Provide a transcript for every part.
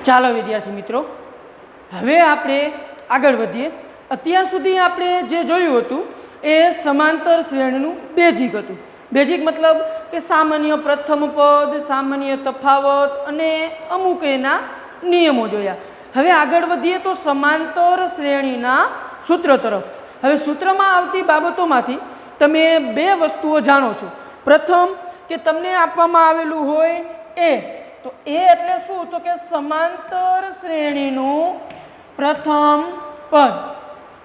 ચાલો વિદ્યાર્થી મિત્રો, હવે આપણે આગળ વધીએ. અત્યાર સુધી આપણે જે જોયું હતું એ સમાંતર શ્રેણીનું બેઝિક હતું. બેઝિક મતલબ કે સામાન્ય પ્રથમ પદ, સામાન્ય તફાવત અને અમુક એના નિયમો જોયા. હવે આગળ વધીએ તો સમાંતર શ્રેણીના સૂત્ર તરફ. હવે સૂત્રમાં આવતી બાબતોમાંથી તમે બે વસ્તુઓ જાણો છો. પ્રથમ કે તમને આપવામાં આવેલું હોય એ, તો એ એટલે શું? તો કે સમાંતર શ્રેણીનું પ્રથમ પદ.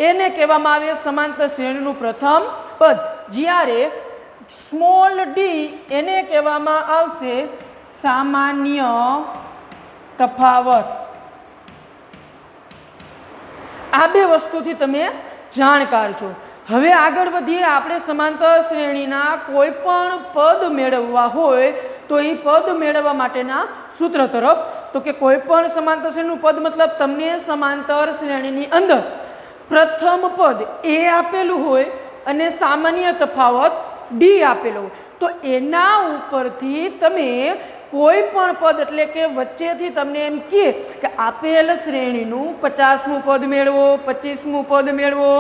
એને કહેવામાં આવે સમાંતર શ્રેણીનું પ્રથમ પદ. જ્યારે સ્મોલ ડી એને કહેવામાં આવશે સામાન્ય તફાવત. આ બે વસ્તુથી તમે જાણકાર છો. હવે આગળ વધીએ. આપણે સમાંતર શ્રેણીના કોઈ પણ પદ મેળવવા હોય તો એ પદ મેળવવા માટેના સૂત્ર તરફ. તો કે કોઈ પણ સમાંતર શ્રેણીનું પદ મતલબ તમને સમાંતર શ્રેણીની અંદર પ્રથમ પદ એ આપેલું હોય અને સામાન્ય તફાવત ડી આપેલો હોય, તો એના ઉપરથી તમે કોઈ પણ પદ એટલે કે વચ્ચેથી તમને એમ કહે કે આપેલ શ્રેણીનું 50મું પદ મેળવો, 25મું પદ મેળવો,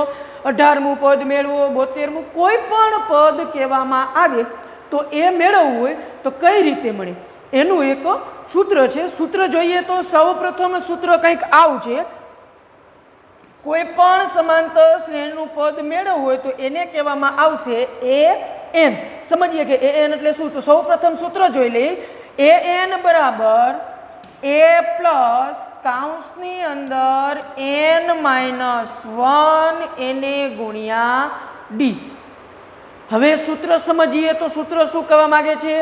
18મું પદ મેળવો, 72મું કોઈ પણ પદ કહેવામાં આવે તો એ મેળવવું હોય તો કઈ રીતે મળે એનું એક સૂત્ર છે. સૂત્ર જોઈએ તો સૌપ્રથમ સૂત્ર કંઈક આવું છે. કોઈ પણ સમાંતર શ્રેણીનું પદ મેળવવું હોય તો એને કહેવામાં આવશે એ એન. સમજીએ કે એ એન એટલે શું? તો સૌપ્રથમ સૂત્ર જોઈ લઈએ. એ એન બરાબર એ પ્લસ કાઉન્સની અંદર n-1 એને ગુણ્યા ડી. હવે સૂત્ર સમજીએ તો સૂત્ર શું કહેવા માંગે છે?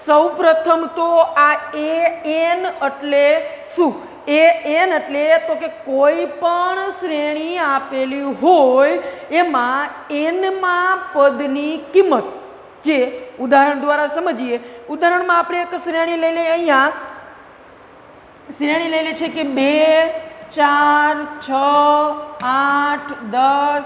સૌપ્રથમ તો આ એ એન એટલે શું? એ એન એટલે તો કે કોઈ પણ શ્રેણી આપેલી હોય એમાં એનમાં પદની કિંમત, જે ઉદાહરણ દ્વારા સમજીએ. ઉદાહરણમાં આપણે એક શ્રેણી લઈ લઈએ. અહીંયા શ્રેણી લઈ લે છે કે 2, 4, 6, 8, 10,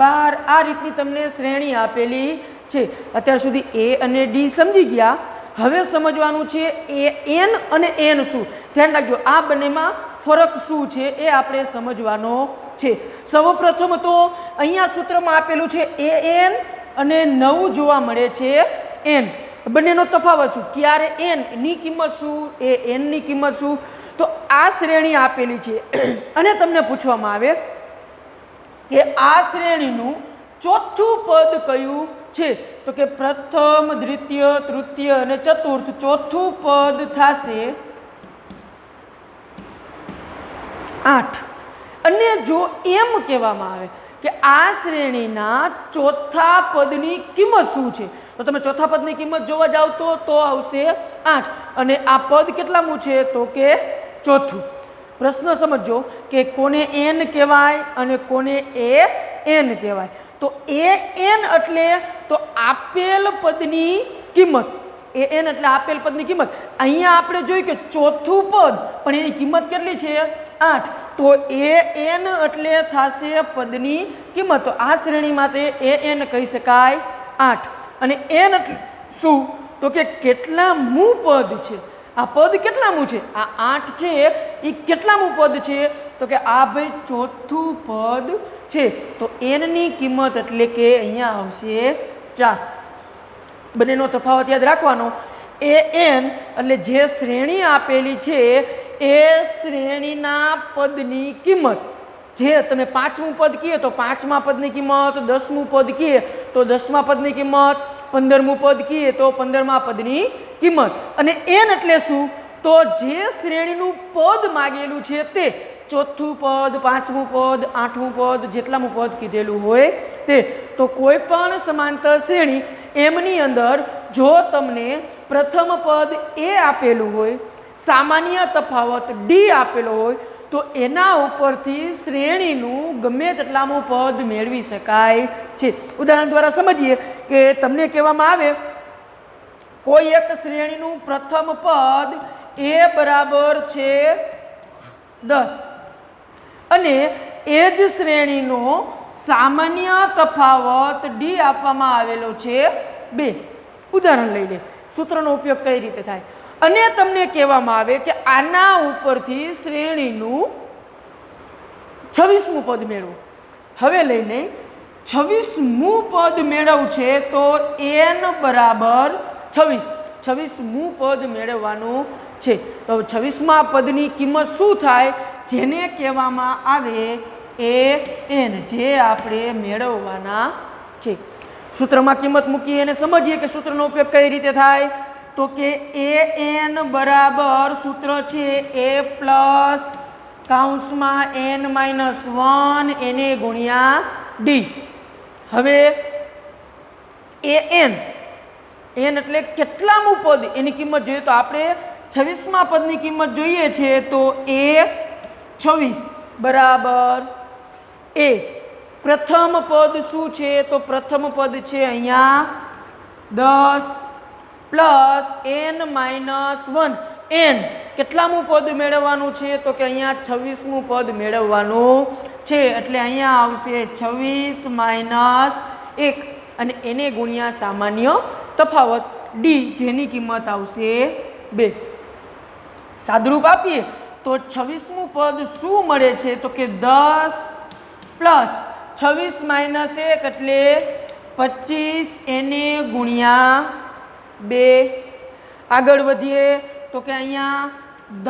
12 આ રીતની તમને શ્રેણી આપેલી છે. અત્યાર સુધી એ અને ડી સમજી ગયા. હવે સમજવાનું છે એ એન અને એન શું. ધ્યાન રાખજો, આ બંનેમાં ફરક શું છે એ આપણે સમજવાનો છે. સૌપ્રથમ તો અહીંયા સૂત્રમાં આપેલું છે એ એન અને 9 જોવા મળે છે એન. બંનેનો તફાવત શું? ક્યારે એન ની કિંમત શું, એ એન ની કિંમત શું? તો આ શ્રેણી આપેલી છે અને તમને પૂછવામાં આવે કે આ શ્રેણીનું ચોથું પદ કયું છે? તો કે પ્રથમ, દ્વિતીય, તૃતીય અને ચતુર્થ ચોથું પદ થશે 8. અને જો એમ કહેવામાં આવે કે આ શ્રેણીના ચોથા પદની કિંમત શું છે, તો તમે ચોથા પદની કિંમત જોવા જાવ તો આવશે 8. અને આ પદ કેટલામું છે? તો કે ચોથું. પ્રશ્ન સમજો કે કોને એન કહેવાય અને કોને એ એન કહેવાય. તો એ એન એટલે તો આપેલ પદની કિંમત. એ એન એટલે આપેલ પદની કિંમત. અહીંયા આપણે જોયું કે ચોથું પદ પણ એની કિંમત કેટલી છે? 8. તો એ એન એટલે થશે પદની કિંમત. તો આ શ્રેણી માટે એ એન કહી શકાય 8. અને એન એટલે શું? તો કે કેટલામું પદ છે. આ પદ કેટલામું છે? આ 8 છે એ કેટલામું પદ છે? તો કે આ ભાઈ ચોથું પદ છે. તો એનની કિંમત એટલે કે અહીંયા આવશે 4. બંનેનો તફાવત યાદ રાખવાનો. એ એન એટલે જે શ્રેણી આપેલી છે એ શ્રેણીના પદની કિંમત. જે તમે 5મું પદ કહીએ તો 5મા પદની કિંમત, 10મું પદ કહીએ તો 10મા પદની કિંમત, 15મું પદ કહીએ તો 15મા પદની કિંમત. અને એન એટલે શું? તો જે શ્રેણીનું પદ માગેલું છે તે ચોથું પદ, 5મું પદ, 8મું પદ જેટલામું પદ કીધેલું હોય તે. તો કોઈ પણ સમાંતર શ્રેણી એમની અંદર જો તમને પ્રથમ પદ એ આપેલું હોય, સામાન્ય તફાવત ડી આપેલો હોય, તો એના ઉપરથી શ્રેણીનું ગમે તેટલામું પદ મેળવી શકાય છે. ઉદાહરણ દ્વારા સમજીએ કે તમને કહેવામાં આવે કોઈ એક શ્રેણીનું પ્રથમ પદ એ બરાબર છે 10 અને એ જ શ્રેણીનો સામાન્ય તફાવત ડી આપવામાં આવેલો છે 2. ઉદાહરણ લઈ લે. સૂત્રનો ઉપયોગ કઈ રીતે થાય? અને તમને કહેવામાં આવે કે આના ઉપરથી શ્રેણીનું 26મું પદ મેળવો. હવે લઈને 26મું પદ મેળવવું છે તો n બરાબર 26મું પદ મેળવવાનું છે. તો 26મા પદની કિંમત શું થાય? જેને કહેવામાં આવે an, જે આપણે મેળવવાના છે. સૂત્રમાં કિંમત મૂકીએ અને સમજીએ કે સૂત્રનો ઉપયોગ કઈ રીતે થાય. તો કે an બરાબર સૂત્ર છે a પ્લસ કૌંસમાં n-1 એને ગુણ્યા d. હવે an એટલે કેટલામું પદ એની કિંમત જોઈએ તો આપણે 26મા પદની કિંમત જોઈએ છે તો a26 બરાબર a. પ્રથમ પદ શું છે? તો પ્રથમ પદ છે અહીંયા 10 પ્લસ n-1. n કેટલામું પદ મેળવવાનું છે? તો કે અહીંયા 26મું પદ મેળવવાનું છે. એટલે અહીંયા આવશે 26 - 1 અને એને ગુણ્યા સામાન્ય તફાવત d, જેની કિંમત આવશે 2. સાદુરૂપ આપીએ તો 26મું પદ શું મળે છે? તો કે 10 પ્લસ 26 - 1 એટલે 25 એને ગુણ્યા 2. આગળ વધીએ તો કે અહીંયા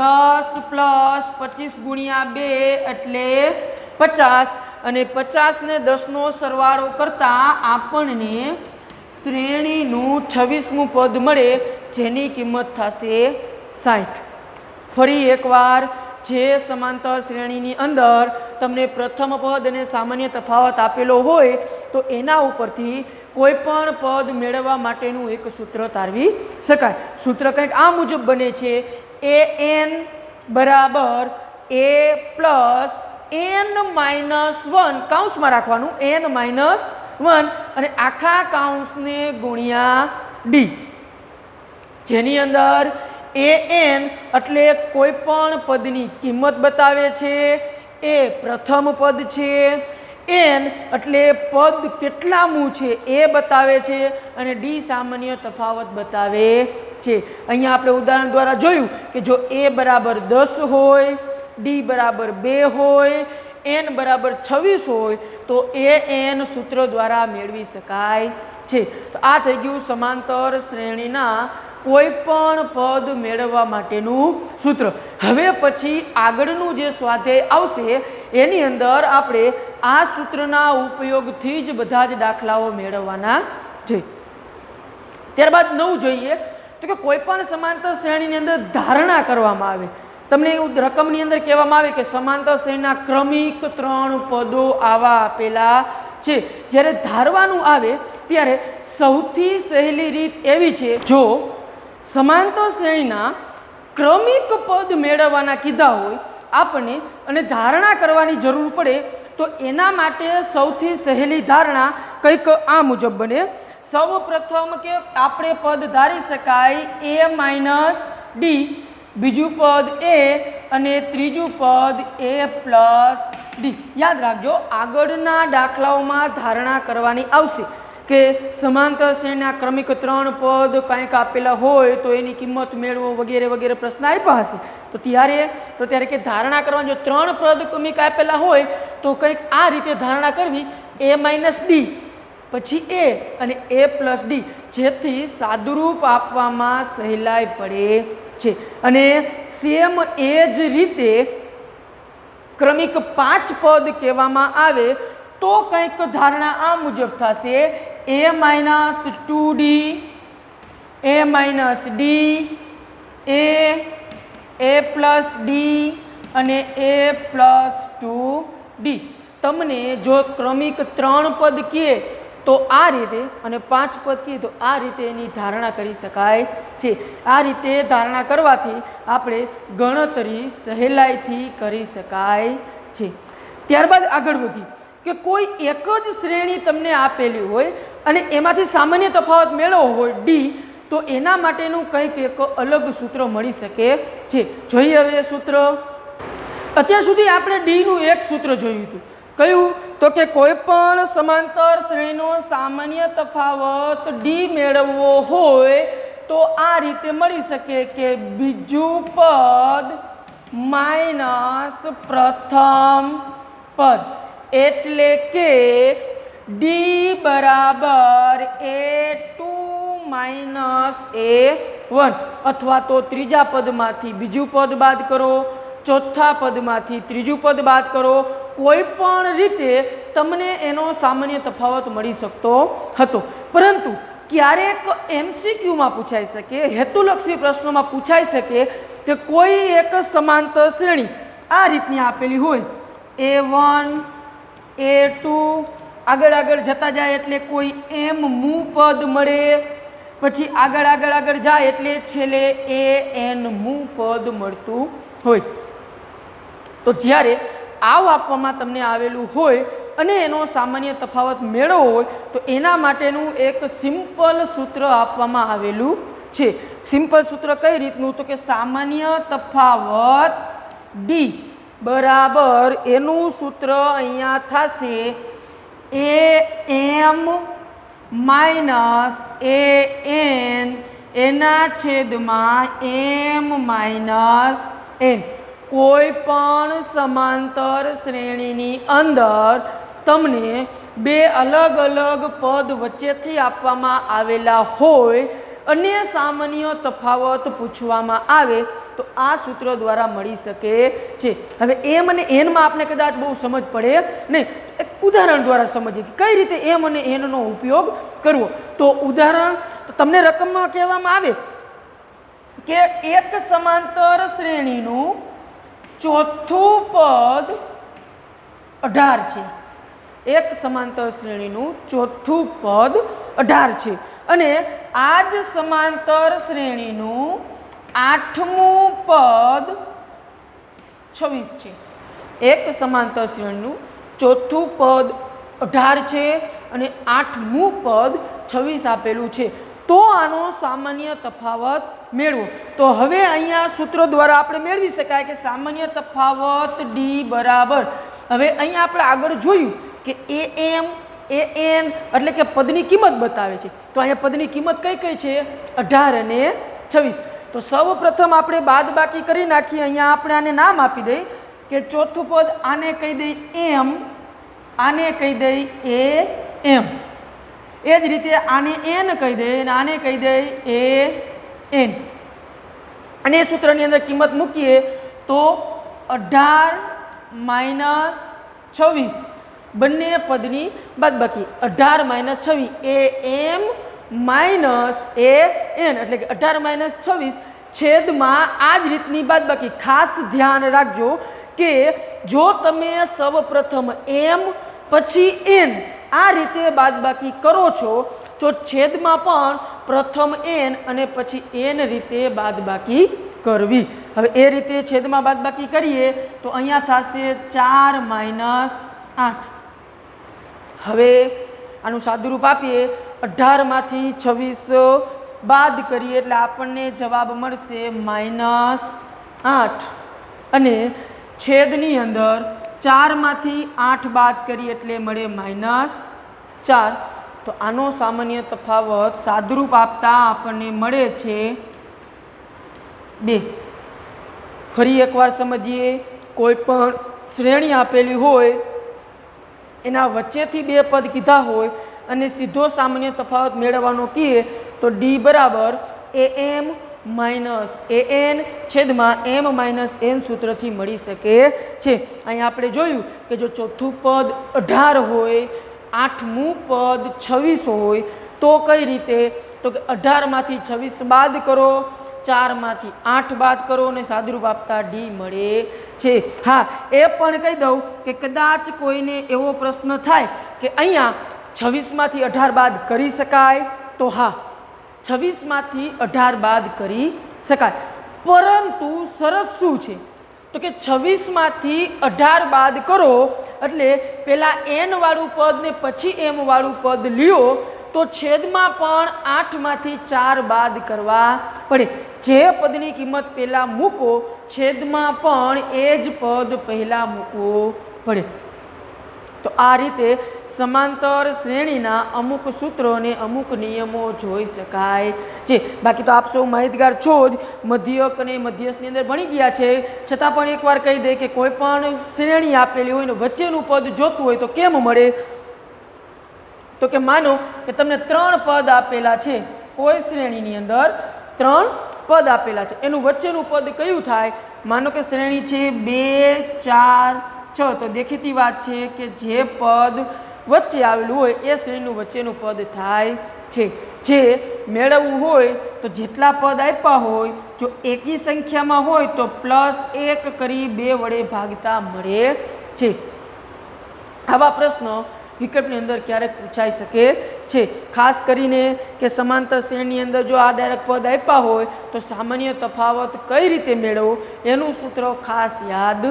10 પ્લસ 25 ગુણ્યા 2 એટલે 50 અને 50 ને 10નો સરવાળો કરતાં આપણને શ્રેણીનું 26મું પદ મળે, જેની કિંમત થશે 60. ફરી એકવાર, જે સમાંતર શ્રેણીની અંદર તમને પ્રથમ પદ અને સામાન્ય તફાવત આપેલો હોય તો એના ઉપરથી કોઈ પણ પદ મેળવવા માટેનું એક સૂત્ર તારવી શકાય. સૂત્ર કંઈક આ મુજબ બને છે: an બરાબર a પ્લસ n-1 કૌંસમાં રાખવાનું n-1 અને આખા કૌંસને ગુણ્યા d, જેની અંદર an એટલે કોઈ પણ પદની કિંમત બતાવે છે, એ પ્રથમ પદ છે, n એટલે પદ કેટલામું છે એ બતાવે છે અને d સામાન્ય તફાવત બતાવે છે. અહીંયા આપણે ઉદાહરણ દ્વારા જોયું કે જો a બરાબર 10 હોય, d બરાબર 2 હોય, n બરાબર 26 હોય તો an સૂત્ર દ્વારા મેળવી શકાય છે. તો આ થઈ ગયું સમાંતર શ્રેણીના કોઈ પણ પદ મેળવવા માટેનું સૂત્ર. હવે પછી આગળનું જે સ્વાધ્યાય આવશે એની અંદર આપણે આ સૂત્રના ઉપયોગથી જ બધા જ દાખલાઓ મેળવવાના છે. ત્યારબાદ 9 જોઈએ તો કે કોઈ પણ સમાંતર શ્રેણીની અંદર ધારણા કરવામાં આવે. તમને એવું રકમની અંદર કહેવામાં આવે કે સમાંતર શ્રેણીના ક્રમિક 3 પદો આવા આપેલા છે. જ્યારે ધારવાનું આવે ત્યારે સૌથી સહેલી રીત એવી છે, જો સમાંતર શ્રેણીના ક્રમિક પદ મેળવવાના કીધા હોય આપણને અને ધારણા કરવાની જરૂર પડે તો એના માટે સૌથી સહેલી ધારણા કંઈક આ મુજબ બને. સૌ પ્રથમ કે આપણે પદ ધારી શકાય a - d, બીજું પદ a અને ત્રીજું પદ a પ્લસ d. યાદ રાખજો, આગળના દાખલાઓમાં ધારણા કરવાની આવશે કે સમાંતર શ્રેણીના ક્રમિક 3 પદ કંઈક આપેલા હોય તો એની કિંમત મેળવો વગેરે વગેરે પ્રશ્ન આપ્યા હશે. તો ત્યારે કે ધારણા કરવાની, જો 3 પદ ક્રમિક આપેલા હોય તો કંઈક આ રીતે ધારણા કરવી: a - d, પછી a અને a પ્લસ d, જેથી સાદુરૂપ આપવામાં સહેલાઈ પડે છે. અને સેમ એ જ રીતે ક્રમિક 5 પદ કહેવામાં આવે તો કંઈક ધારણા આ મુજબ થશે: a - 2d, a - d, a plus d અને a પ્લસ 2d. તમને જો ક્રમિક 3 પદ કહે તો આ રીતે અને 5 પદ કહે તો આ રીતે એની ધારણા કરી શકાય છે. આ રીતે ધારણા કરવાથી આપણે ગણતરી સહેલાઈથી કરી શકાય છે. ત્યારબાદ આગળ વધી કે કોઈ એક જ શ્રેણી તમને આપેલી હોય અને એમાંથી સામાન્ય તફાવત મેળવવો હોય d, તો એના માટેનું કંઈક એક અલગ સૂત્ર મળી શકે છે. જોઈએ હવે સૂત્ર. અત્યાર સુધી આપણે d નું એક સૂત્ર જોયું હતું. કયું? તો કે કોઈ પણ સમાંતર શ્રેણીનો સામાન્ય તફાવત d મેળવવો હોય તો આ રીતે મળી શકે કે બીજું પદ માઇનસ પ્રથમ પદ, એટલે કે ડી બરાબર A2 માઇનસ A1, અથવા તો ત્રીજા પદમાંથી બીજું પદ બાદ કરો, ચોથા પદમાંથી ત્રીજું પદ બાદ કરો, કોઈ પણ રીતે તમને એનો સામાન્ય તફાવત મળી શકતો હતો. પરંતુ ક્યારેક MCQમાં પૂછાઈ શકે, હેતુલક્ષી પ્રશ્નોમાં પૂછાઈ શકે કે કોઈ એક સમાંતર શ્રેણી આ રીતની આપેલી હોય, A1 A2 આગળ આગળ જતા જાય એટલે કોઈ એમ મૂ પદ મળે, પછી આગળ આગળ આગળ જાય એટલે છેલ્લે AN મૂ પદ મળતું હોય. તો જ્યારે આવ આપવામાં તમને આવેલું હોય અને એનો સામાન્ય તફાવત મેળવવો હોય તો એના માટેનું એક સિમ્પલ સૂત્ર આપવામાં આવેલું છે. સિમ્પલ સૂત્ર કઈ રીતનું? તો કે સામાન્ય તફાવત ડી બરાબર એનું સૂત્ર અહીંયા થશે AM માઇનસ AN એના છેદમાં M માઇનસ N. કોઈ પણ સમાંતર શ્રેણીની અંદર તમને બે અલગ અલગ પદ વચ્ચેથી આપવામાં આવેલા હોય અને સામાન્ય તફાવત પૂછવામાં આવે તો આ સૂત્ર દ્વારા મળી શકે છે. હવે એમ અને એનમાં આપણે કદાચ બહુ સમજ પડે નહીં, એક ઉદાહરણ દ્વારા સમજીએ કે કઈ રીતે એમ અને એનનો ઉપયોગ કરવો. તો ઉદાહરણ તમને રકમમાં કહેવામાં આવે કે એક સમાંતર શ્રેણીનું ચોથું પદ 18 છે. એક સમાંતર શ્રેણીનું ચોથું પદ 18 છે અને આ જ સમાંતર શ્રેણીનું 8મું પદ 26 છે. એક સમાંતર શ્રેણીનું ચોથું પદ 18 છે અને 8મું પદ 26 આપેલું છે. તો આનો સામાન્ય તફાવત મેળવો. તો હવે અહીંયા સૂત્ર દ્વારા આપણે મેળવી શકાય કે સામાન્ય તફાવત ડી બરાબર, હવે અહીંયા આપણે આગળ જોયું કે AM AN એટલે કે પદની કિંમત બતાવે છે. તો અહીંયા પદની કિંમત કઈ કઈ છે? 18 અને 26. તો સૌ પ્રથમ આપણે બાદ બાકી કરી નાખીએ. અહીંયા આપણે આને નામ આપી દઈએ કે ચોથું પદ આને કહી દઈ M, આને કહી દઈ AM. એ જ રીતે આને N કહી દઈએ અને આને કહી દઈએ AN. અને એ સૂત્રની અંદર કિંમત મૂકીએ તો 18 માઇનસ 26 બંને પદની બાદબાકી, 18 માઇનસ 26 AM માઇનસ AN એટલે કે 18 માઇનસ 26 છેદમાં આ જ રીતની બાદબાકી. ખાસ ધ્યાન રાખજો કે જો તમે સૌપ્રથમ M પછી N આ રીતે બાદબાકી કરો છો તો છેદમાં પણ પ્રથમ N અને પછી N રીતે બાદબાકી કરવી. હવે એ રીતે છેદમાં બાદબાકી કરીએ તો અહીંયા થશે 4 માઇનસ 8. હવે આનું સાદુરૂપ આપીએ, 18માંથી 26 બાદ કરીએ એટલે આપણને જવાબ મળશે -8 અને છેદની અંદર 4માંથી 8 બાદ કરીએ એટલે મળે -4. તો આનો સામાન્ય તફાવત સાદુરૂપ આપતા આપણને મળે છે 2. ફરી એકવાર સમજીએ, કોઈ પણ શ્રેણી આપેલી હોય એના વચ્ચેથી બે પદ કીધા હોય અને સીધો સામાન્ય તફાવત મેળવવાનો કહીએ તો ડી બરાબર AM માઇનસ AN છેદમાં M માઇનસ N સૂત્રથી મળી શકે છે. અહીંયા આપણે જોયું કે જો ચોથું પદ 18 હોય, 8મું પદ 26 હોય તો કઈ રીતે? તો કે 18માંથી 26 બાદ કરો, 4માંથી 8 બાદ કરો અને સાદુરૂપ આપતા ડી મળે છે. હા, એ પણ કહી દઉં કે કદાચ કોઈને એવો પ્રશ્ન થાય કે અહીંયા 26માંથી 18 બાદ કરી શકાય, તો હા 26માંથી 18 બાદ કરી શકાય. પરંતુ શરત શું છે? તો કે 26માંથી 18 બાદ કરો એટલે પહેલાં N વાળું પદ ને પછી M વાળું પદ લ્યો તો છેદમાં પણ 8માંથી 4 બાદ કરવા પડે. જે પદની કિંમત પહેલાં મૂકો છેદમાં પણ એ જ પદ પહેલાં મૂકવું પડે. તો આ રીતે સમાંતર શ્રેણીના અમુક સૂત્રો અને અમુક નિયમો જોઈ શકાય છે. બાકી તો આપ સૌ માહિતગાર છો જ, મધ્યક અને મધ્યસ્થની અંદર ભણી ગયા છે, છતાં પણ એકવાર કહી દે કે કોઈ પણ શ્રેણી આપેલી હોય ને વચ્ચેનું પદ જોતું હોય તો કેમ મળે? તો કે માનો કે તમને 3 પદ આપેલા છે, કોઈ શ્રેણીની અંદર 3 પદ આપેલા છે, એનું વચ્ચેનું પદ કયું થાય? માનો કે શ્રેણી છે 2, 4, 6, તો દેખીતી વાત છે કે જે પદ વચ્ચે આવેલું હોય એ શ્રેણીનું વચ્ચેનું પદ થાય છે. જે મેળવવું હોય તો જેટલા પદ આપ્યા હોય, જો એકી સંખ્યામાં હોય તો +1 કરી 2 વડે ભાગતા મળે છે. આવા પ્રશ્નો વિકલ્પની અંદર ક્યારેક પૂછાઈ શકે છે. ખાસ કરીને કે સમાંતર શ્રેણીની અંદર જો આ ડાયરેક્ટ પદ આપ્યા હોય તો સામાન્ય તફાવત કઈ રીતે મેળવવો એનું સૂત્ર ખાસ યાદ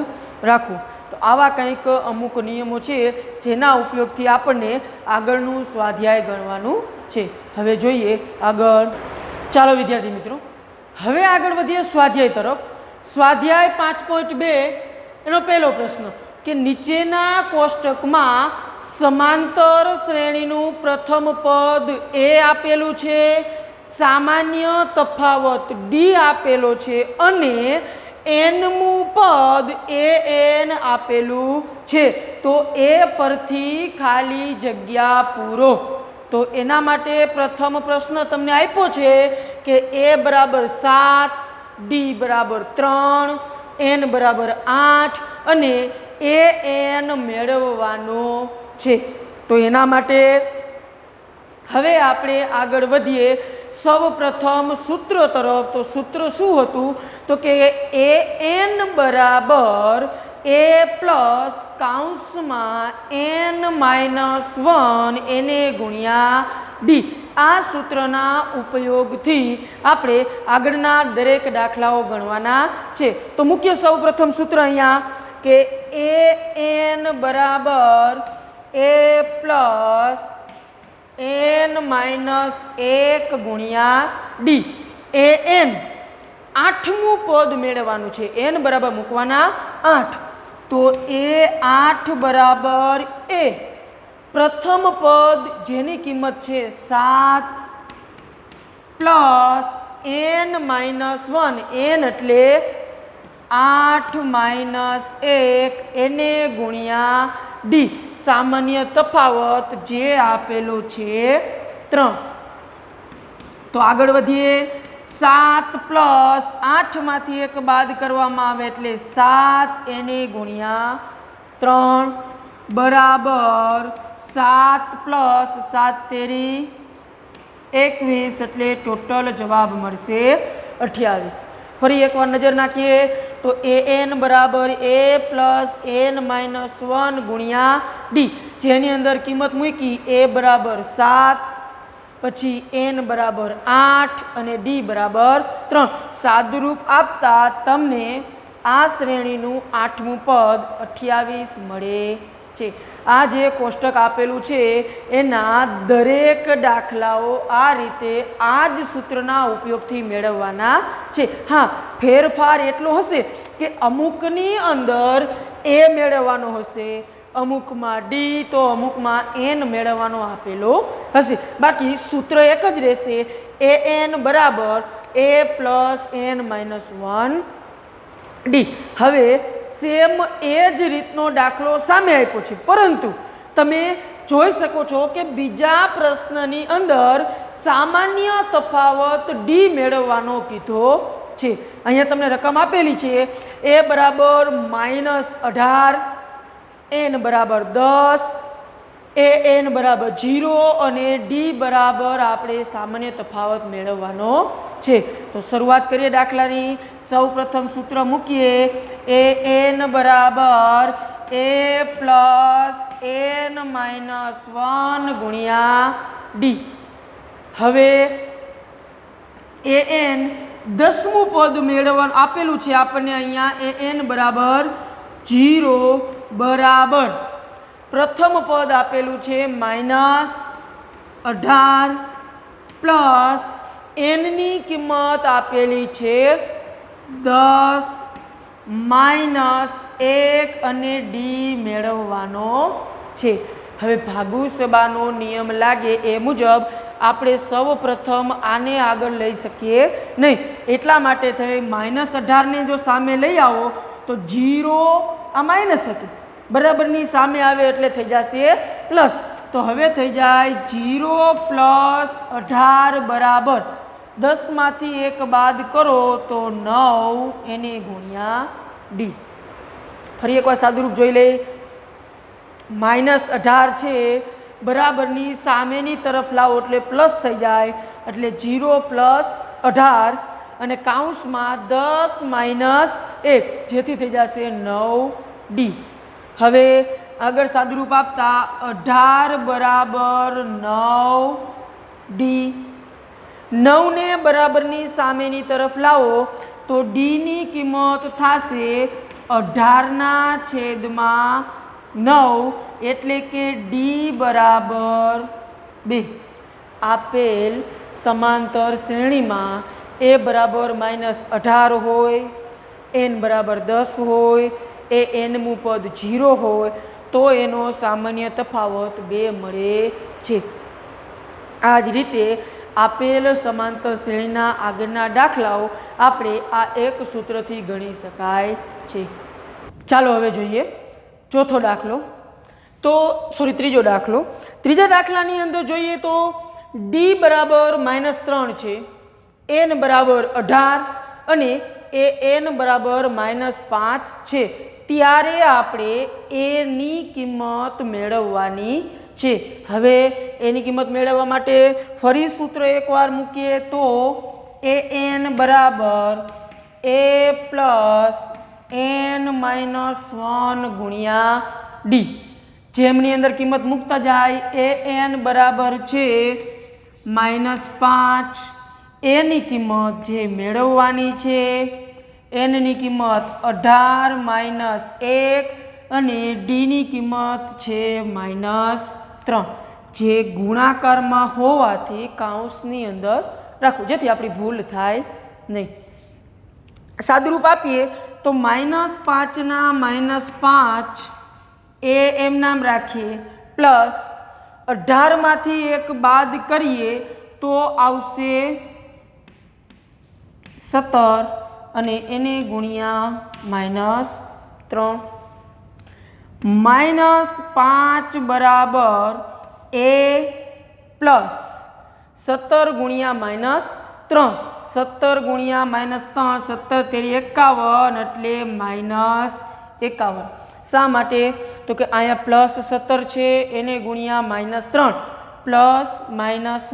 રાખવું. તો આવા કંઈક અમુક નિયમો છે જેના ઉપયોગથી આપણને આગળનું સ્વાધ્યાય ગણવાનું છે. હવે જોઈએ આગળ. ચાલો વિદ્યાર્થી મિત્રો, હવે આગળ વધીએ સ્વાધ્યાય તરફ. સ્વાધ્યાય 5.2 એનો પહેલો પ્રશ્ન કે નીચેના કોષ્ટકમાં સમાંતર શ્રેણીનું પ્રથમ પદ એ આપેલું છે, સામાન્ય તફાવત ડી આપેલો છે અને એનમું પદ એન આપેલું છે, તો એ પરથી ખાલી જગ્યા પૂરો. તો એના માટે પ્રથમ પ્રશ્ન તમને આપ્યો છે કે એ બરાબર 7, ડી બરાબર 3, એન બરાબર 8 અને એન મેળવવાનો છે. તો એના માટે હવે આપણે આગળ વધીએ સૌ પ્રથમ સૂત્ર તરફ. તો સૂત્ર શું હતું? તો કે એન બરાબર એ પ્લસ કૌંસમાં n-1 એને ગુણ્યા ડી. આ સૂત્રના ઉપયોગથી આપણે આગળના દરેક દાખલાઓ ગણવાના છે. તો મુખ્ય સૌ પ્રથમ સૂત્ર અહીંયા કે એન બરાબર એ પ્લસ n-1 ગુણ્યા ડી. એન 8મું પદ મેળવવાનું છે, એન બરાબર મૂકવાના 8. તો એ 8 બરાબર એ પ્રથમ પદ જેની કિંમત છે 7 પ્લસ n-1, એન એટલે 8 - 1 એને ગુણ્યા ડી. સામાન્ય તફાવત જે આપેલો છે 3. તો આગળ વધીએ. 7 પ્લસ 8માંથી 1 બાદ કરવામાં આવે એટલે 7 એને ગુણ્યા 3 બરાબર 7 પ્લસ 7 તેરી 21 એટલે ટોટલ જવાબ મળશે 28. ફરી એકવાર નજર નાખીએ તો એન બરાબર એ પ્લસ n-1 ગુણ્યા ડી, જેની અંદર કિંમત મૂકી એ બરાબર 7, પછી એન બરાબર 8 અને ડી બરાબર 3. સાદુરૂપ આપતા તમને આ શ્રેણીનું 8મું પદ 28 મળે છે. આ જે કોષ્ટક આપેલું છે એના દરેક દાખલાઓ આ રીતે આ જ સૂત્રના ઉપયોગથી મેળવવાના છે. હા, ફેરફાર એટલો હશે કે અમુકની અંદર એ મેળવવાનો હશે, અમુકમાં ડી તો અમુકમાં એન મેળવવાનો આપેલો હશે. બાકી સૂત્ર એક જ રહેશે, એન બરાબર એ પ્લસ n-1 ડી. હવે સેમ એ જ રીતનો દાખલો સામે આપ્યો છે, પરંતુ તમે જોઈ શકો છો કે બીજા પ્રશ્નની અંદર સામાન્ય તફાવત ડી મેળવવાનો કીધો છે. અહીંયા તમને રકમ આપેલી છે, એ બરાબર -18, એન બરાબર 10, એન બરાબર 0 અને ડી બરાબર આપણે સામાન્ય તફાવત મેળવવાનો છે. તો શરૂઆત કરીએ દાખલાની. સૌ પ્રથમ સૂત્ર મૂકીએ, એન બરાબર એ પ્લસ n-1 ગુણ્યા ડી. હવે એન 10મું પદ મેળવવાનું આપેલું છે આપણને અહીંયા, એન બરાબર 0 બરાબર પ્રથમ પદ આપેલું છે -18 પ્લસ એનની કિંમત આપેલી છે 10 -1 અને ડી મેળવવાનો છે। હવે ભાગુસબાનો નિયમ લાગે એ મુજબ આપણે સૌ પ્રથમ આને આગળ લઈ શકીએ નહીં, એટલા માટે થઈ -18ને જો સામે લઈ આવો તો 0 આ માઇનસ હતું બરાબરની સામે આવે એટલે થઈ જશે પ્લસ। તો હવે થઈ જાય 0 + 18 બરાબર 10માંથી 1 બાદ કરો તો 9 એને ગુણ્યા ડી। ફરી એકવાર સાદુરૂપ જોઈ લઈએ। -18 છે બરાબરની સામેની તરફ લાવો એટલે પ્લસ થઈ જાય એટલે 0 + 18 અને કાઉન્સમાં 10 - 1 જેથી થઈ જશે 9D। હવે આગળ સાદુરૂપ આપતા 18 બરાબર 9D। 9 ને બરાબરની સામેની તરફ લાવો તો ડીની કિંમત થશે 18/9 એટલે કે ડી બરાબર 2। આપેલ સમાંતર શ્રેણીમાં એ બરાબર -18 હોય, એન બરાબર 10 હોય, એ એનમું પદ 0 હોય તો એનો સામાન્ય તફાવત 2 મળે છે। આ જ રીતે આપેલ સમાંતર શ્રેણીના આગળના દાખલાઓ આપણે આ એક સૂત્રથી ગણી શકાય છે। ચાલો હવે જોઈએ ચોથો દાખલો, ત્રીજો દાખલો। ત્રીજા દાખલાની અંદર જોઈએ તો ડી બરાબર -3 છે, એન બરાબર 18 અને એ એન બરાબર -5 છે, ત્યારે આપણે એની કિંમત મેળવવાની છે। હવે એની કિંમત મેળવવા માટે ફરી સૂત્ર એકવાર મૂકીએ તો એ એન બરાબર a + n-1 ગુણ્યા ડી। જેમની અંદર કિંમત મૂકતા જાય એ એન બરાબર છે -5, એની કિંમત જે મેળવવાની છે એનની કિંમત 18 - 1 અને ડીની કિંમત છે -3, જે ગુણાકારમાં હોવાથી કાઉન્સની અંદર રાખવું જેથી આપણી ભૂલ થાય નહીં। સાદુરૂપ આપીએ તો -5 ના -5 એ એમ નામ રાખીએ પ્લસ 18માંથી 1 બાદ કરીએ તો આવશે 17 અને એને ગુણ્યા -3। -5 બરાબર એ પ્લસ 17 ગુણ્યા -3, 17 ગુણ્યા -3, 17 તેરી 51 એટલે -51। શા માટે? તો કે અહીંયા +17 છે એને ગુણ્યા -3 પ્લસ માઇનસ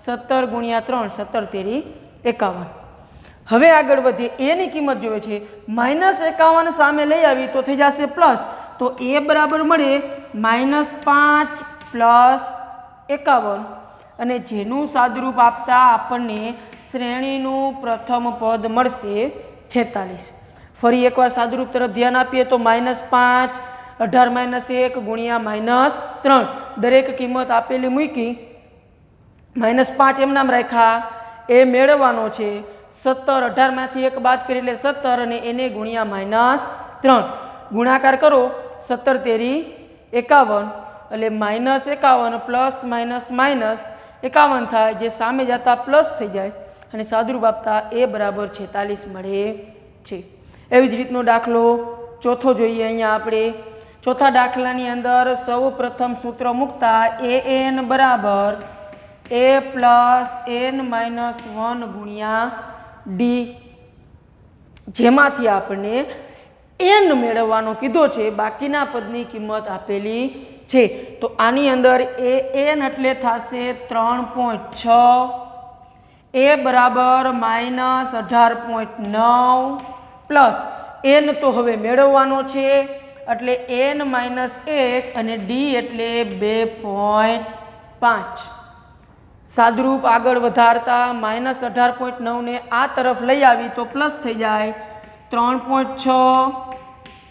17 ગુણ્યા 3, 17 તેરી 51। હવે આગળ વધીએ, એની કિંમત જોઈએ છે -51 સામે લઈ આવી તો થઈ જશે પ્લસ, તો એ બરાબર મળે -5 + 51 અને જેનું સાદુરૂપ આપતા આપણને શ્રેણીનું પ્રથમ પદ મળશે 46। ફરી એકવાર સાદુરૂપ તરફ ધ્યાન આપીએ તો -5 18 - 1 ગુણ્યા -3 દરેક કિંમત આપેલી મૂકી, -5 એમ નામ રાખ્યા, એ મેળવવાનો છે 17, 18માંથી 1 બાદ કરી એટલે 17 અને એને ગુણ્યા -3 ગુણાકાર કરો 17 તેરી 51 એટલે -51 પ્લસ માઇનસ 51 થાય, જે સામે જતા પ્લસ થઈ જાય અને સાદુરૂપ આપતા એ બરાબર 46 મળે છે। એવી જ રીતનો દાખલો ચોથો જોઈએ। અહીંયા આપણે ચોથા દાખલાની અંદર સૌ પ્રથમ સૂત્ર મૂકતા એ એન બરાબર a + n-1 ગુણ્યા ડી, જેમાંથી આપણને એન મેળવવાનો કીધો છે, બાકીના પદની કિંમત આપેલી છે। તો આની અંદર એ એન એટલે થશે 3.6, એ બરાબર -18.9 પ્લસ એન તો હવે મેળવવાનો છે એટલે n-1 અને ડી એટલે 2.5। સાદુરૂપ આગળ વધારતા -18.9 ને આ તરફ લઈ આવી તો પ્લસ થઈ જાય 3.6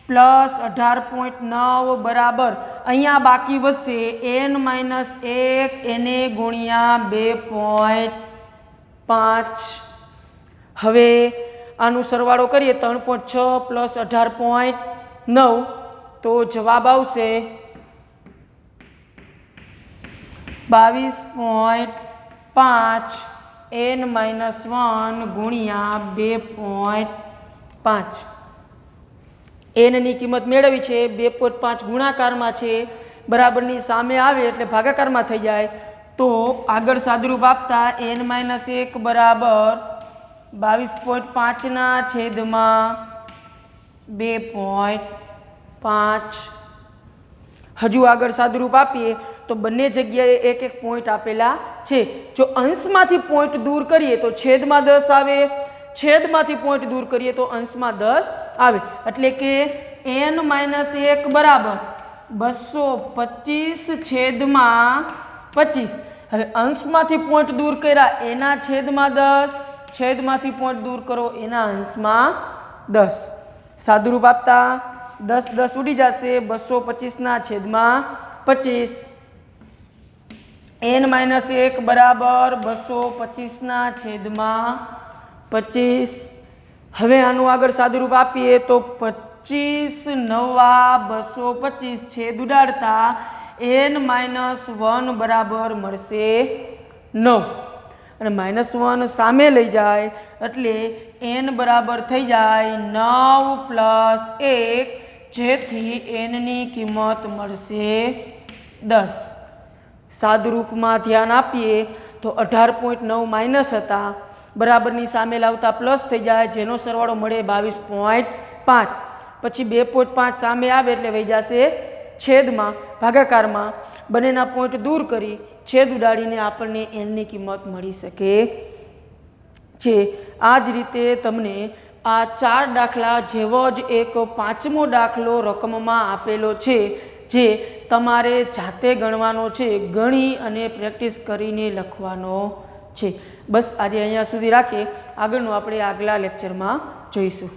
પ્લસ 18.9 બરાબર અહીંયા બાકી વધશે n-1 એને ગુણ્યા 2.5। હવે આનું સરવાળો કરીએ 3.6 + 18.9 તો જવાબ આવશે 22.5 n-1 ગુણ્યા 2.5 એનની કિંમત મેળવી છે 2.5 ગુણાકારમાં છે બરાબરની સામે આવે એટલે ભાગાકારમાં થઈ જાય તો આગળ સાદુરૂપ આપતા n-1 બરાબર 22.5 ના છેદમાં 2.5 હજુ આગળ સાદુરૂપ આપીએ તો બંને જગ્યાએ એક એક પોઈન્ટ આપેલા છે જો અંશમાંથી પોઈન્ટ દૂર કરીએ તો છેદમાં 10 આવે છેદમાંથી પોઈન્ટ દૂર કરીએ તો અંશમાં 10 આવે એટલે કે n-1 બરાબર 225 છેદમાં 25 હવે અંશમાંથી પોઈન્ટ દૂર કર્યા એના છેદમાં 10 છેદમાંથી પોઈન્ટ દૂર કરો એના અંશમાં 10 સાદુરૂપ આપતા 10 10 ઉડી જશે 225 ના છેદમાં 25 n-1 બરાબર 225 ના છેદમાં 25 હવે આનું આગળ સાદુરૂપ આપીએ તો 25 નવા 225 છેદ ઉડાડતા n-1 બરાબર મળશે 9 અને -1 સામે લઈ જાય એટલે n બરાબર થઈ જાય 9 + 1 જેથી n ની કિંમત મળશે 10 સાદુરૂપમાં ધ્યાન આપીએ તો 18.9 માઇનસ હતા બરાબરની સામે લાવતા પ્લસ થઈ જાય જેનો સરવાળો મળે 22.5 પછી 2.5 સામે આવે એટલે વહી જશે છેદમાં ભાગાકારમાં બંનેના પોઈન્ટ દૂર કરી છેદ ઉડાડીને આપણને એનની કિંમત મળી શકે છે આ જ રીતે તમને આ 4 દાખલા જેવો જ એક 5મો દાખલો રકમમાં આપેલો છે જે તમારે જાતે ગણવાનો છે ગણી અને પ્રેક્ટિસ કરીને લખવાનો છે બસ આજે અહીંયા સુધી રાખીએ આગળનું આપણે આગલા લેક્ચરમાં જોઈશું